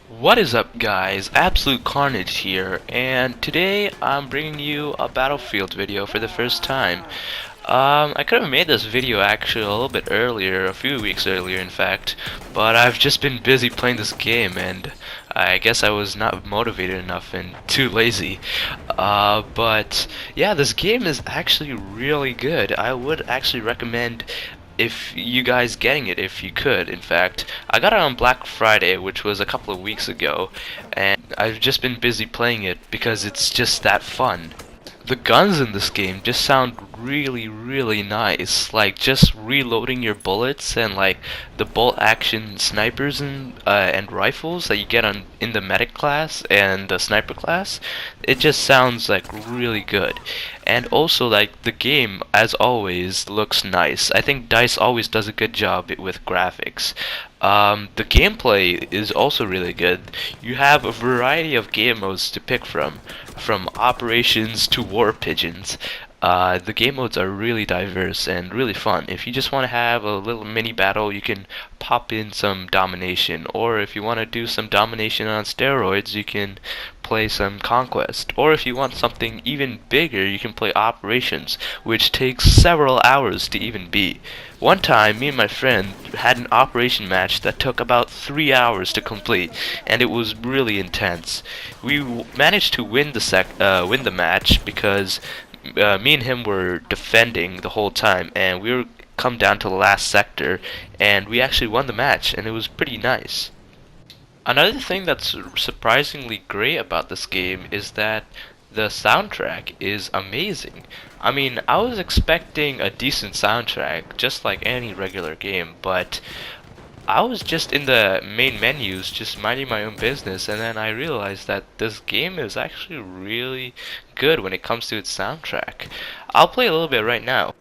What is up, guys? Absolute Carnage here, and today I'm bringing you a Battlefield video for the first time. I could have made this video actually a little bit earlier, a few weeks earlier in fact, but I've just been busy playing this game and I guess I was not motivated enough and too lazy. But yeah, this game is actually really good. I would actually recommend if you guys getting it if you could. In fact, I got it on Black Friday, which was a couple of weeks ago, and I've just been busy playing it because it's just that fun. The guns in this game just sound really nice. Like just reloading your bullets and like the bolt action snipers and rifles that you get on in the medic class and the sniper class. It just sounds like really good. And also like the game as always looks nice. I think DICE always does a good job with graphics. The gameplay is also really good. You have a variety of game modes to pick from operations to war pigeons. The game modes are really diverse and really fun. If you just want to have a little mini battle, you can pop in some domination, or if you want to do some domination on steroids, you can play some conquest, or if you want something even bigger, you can play operations, which takes several hours to even beat. One time, me and my friend had an operation match that took about 3 hours to complete, and it was really intense. We managed to win the match because me and him were defending the whole time, and we were come down to the last sector, and we actually won the match, and it was pretty nice. Another thing that's surprisingly great about this game is that the soundtrack is amazing. I mean, I was expecting a decent soundtrack, just like any regular game, but I was just in the main menus, just minding my own business, and then I realized that this game is actually really good when it comes to its soundtrack. I'll play a little bit right now.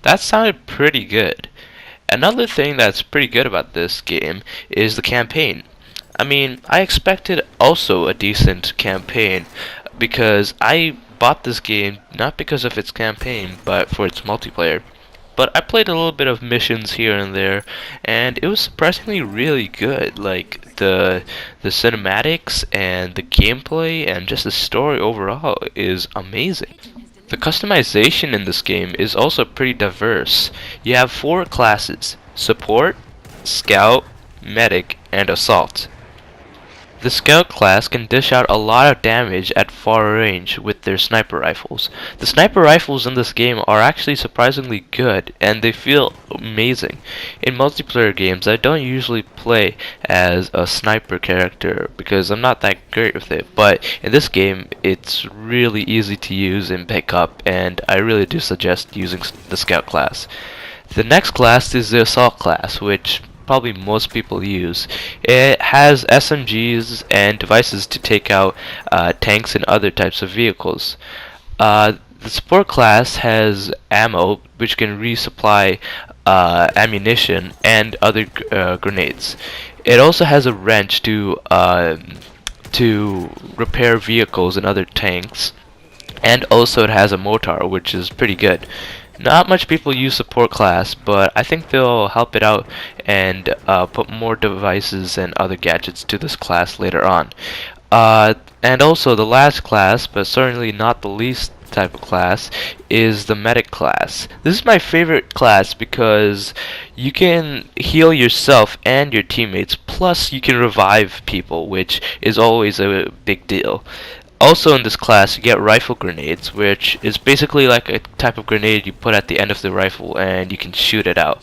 That sounded pretty good. Another thing that's pretty good about this game is the campaign. I mean, I expected also a decent campaign because I bought this game not because of its campaign, but for its multiplayer. But I played a little bit of missions here and there, and it was surprisingly really good. Like the cinematics and the gameplay and just the story overall is amazing. The customization in this game is also pretty diverse. You have 4 classes: Support, Scout, Medic, and Assault. The Scout class can dish out a lot of damage at far range with their sniper rifles. The sniper rifles in this game are actually surprisingly good, and they feel amazing. In multiplayer games, I don't usually play as a sniper character because I'm not that great with it, but in this game, it's really easy to use and pick up, and I really do suggest using the Scout class. The next class is the Assault class, which probably most people use. It has SMGs and devices to take out tanks and other types of vehicles. The support class has ammo, which can resupply ammunition and other grenades. It also has a wrench to repair vehicles and other tanks, and also it has a mortar, which is pretty good. Not much people use support class, but I think they'll help it out and put more devices and other gadgets to this class later on. And also the last class, but certainly not the least type of class, is the medic class. This is my favorite class because you can heal yourself and your teammates, plus you can revive people, which is always a big deal. Also in this class, you get rifle grenades, which is basically like a type of grenade you put at the end of the rifle and you can shoot it out.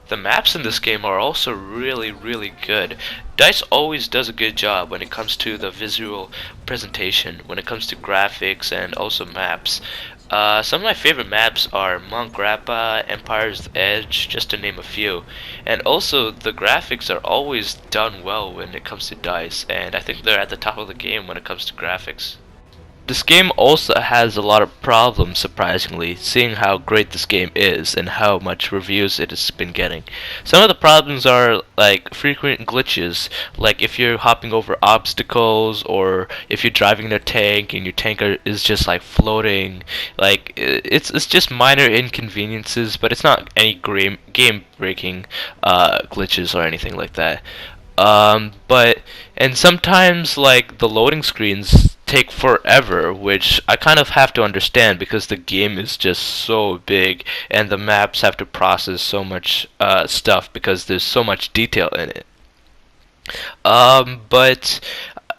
The maps in this game are also really good. DICE always does a good job when it comes to the visual presentation, when it comes to graphics and also maps. Some of my favorite maps are Mount Grappa, Empire's Edge, just to name a few. And also, the graphics are always done well when it comes to DICE, and I think they're at the top of the game when it comes to graphics. This game also has a lot of problems, surprisingly, seeing how great this game is and how much reviews it has been getting. Some of the problems are like frequent glitches, like if you're hopping over obstacles or if you're driving a tank and your tank is just like floating. Like it's just minor inconveniences, but it's not any game breaking glitches or anything like that. But and sometimes like the loading screens take forever, which I kind of have to understand because the game is just so big and the maps have to process so much stuff because there's so much detail in it. But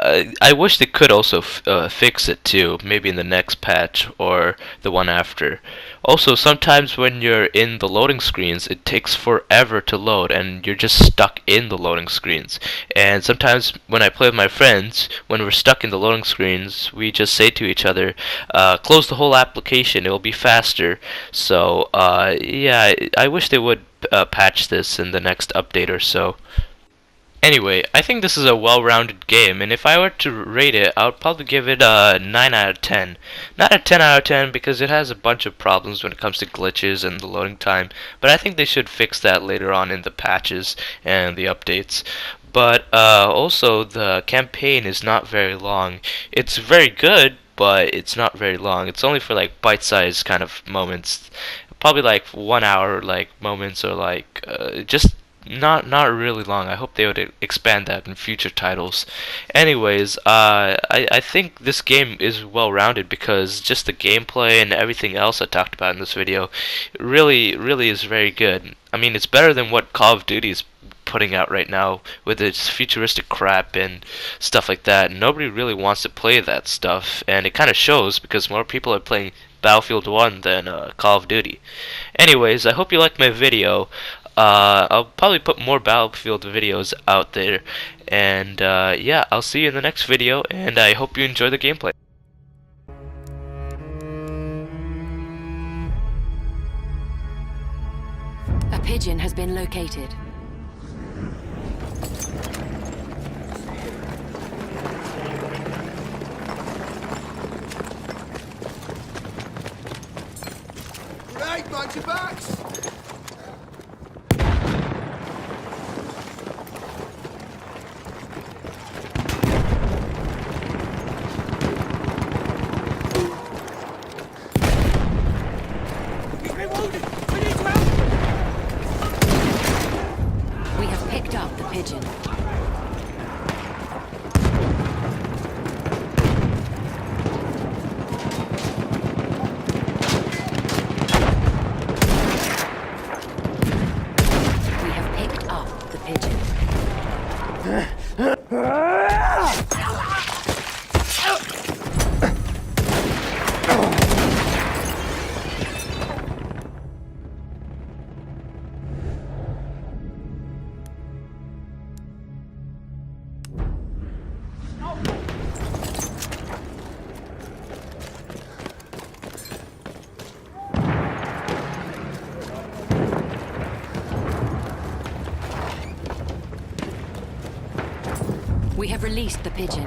I wish they could also fix it too, maybe in the next patch or the one after. Also, sometimes when you're in the loading screens, it takes forever to load and you're just stuck in the loading screens. And sometimes when I play with my friends, when we're stuck in the loading screens, we just say to each other, close the whole application, it will be faster. So, yeah, I wish they would patch this in the next update or so. Anyway, I think this is a well-rounded game, and if I were to rate it, I would probably give it a 9 out of 10. Not a 10 out of 10 because it has a bunch of problems when it comes to glitches and the loading time, but I think they should fix that later on in the patches and the updates. But also, the campaign is not very long. It's very good, but it's not very long. It's only for like bite-sized kind of moments. Probably like 1 hour like moments or like just not really long. I hope they would expand that in future titles. Anyways, I think this game is well rounded because just the gameplay and everything else I talked about in this video really is very good. I mean, it's better than what Call of Duty is putting out right now with its futuristic crap and stuff like that. Nobody really wants to play that stuff, and it kind of shows because more people are playing Battlefield 1 than Call of Duty. Anyways, I hope you liked my video. I'll probably put more Battlefield videos out there, and yeah, I'll see you in the next video, and I hope you enjoy the gameplay. A pigeon has been located. Right, mind your backs! We have picked up the pigeon. We have picked up the pigeon. We have released the pigeon.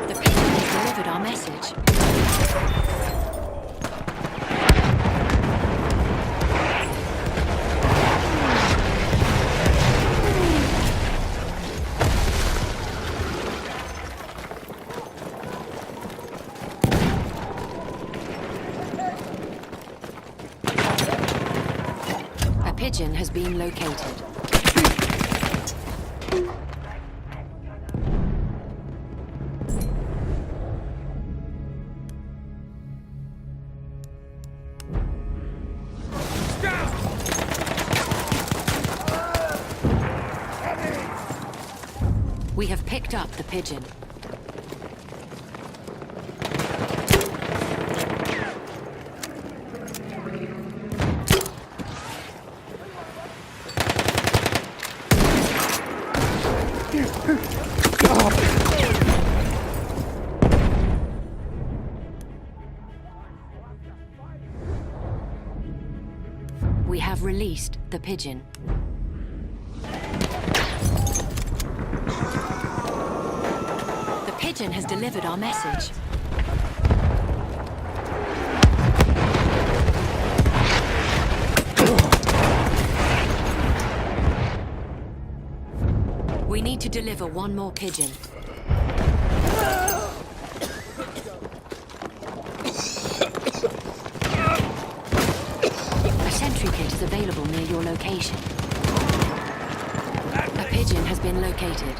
The pigeon has delivered our message. A pigeon has been located. We have picked up the pigeon. We have released the pigeon. The pigeon has delivered our message. We need to deliver one more pigeon. A sentry kit is available near your location. A pigeon has been located.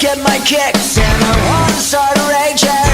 Get my kicks and I wanna start raging.